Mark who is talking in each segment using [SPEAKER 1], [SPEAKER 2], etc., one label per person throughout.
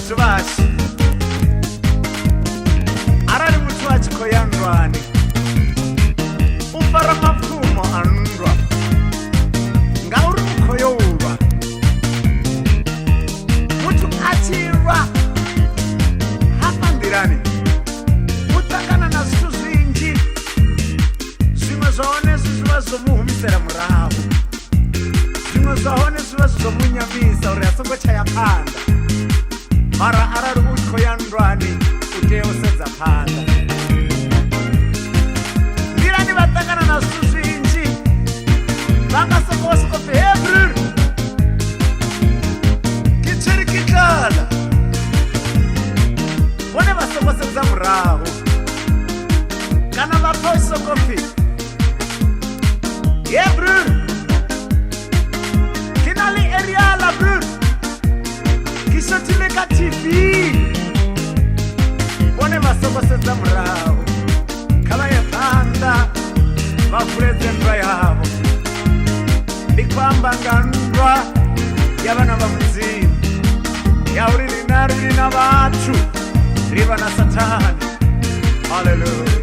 [SPEAKER 1] vantu vashi arari muti wachikoyandwani ufara mapfumo anundwa ngauri mukhoyoulwa mutu achirwa hapambirani utakana na zvitu zvinji zvimwe zvaonesi zviva zvomuhumisira muravu zvimwe zvaone zviva zvomunyamisa uri asongochaya panda mara arari utikoyandwani uteosedza panda ndirani vatakana na zvitu zvinji vangasokosikope hebru kichirikikala vone vasokosedza muravu kana vapoisokopi hebru kinali eriala bru kishotileka tv vone vasokosedza muravu kavaye panda vavhuredze ndwa yavo ndikwamba ngandwa yavana vamudzimu yauri rinari rina vatu riva na satani. Haleluya.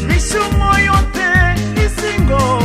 [SPEAKER 1] Mishumo yote isingo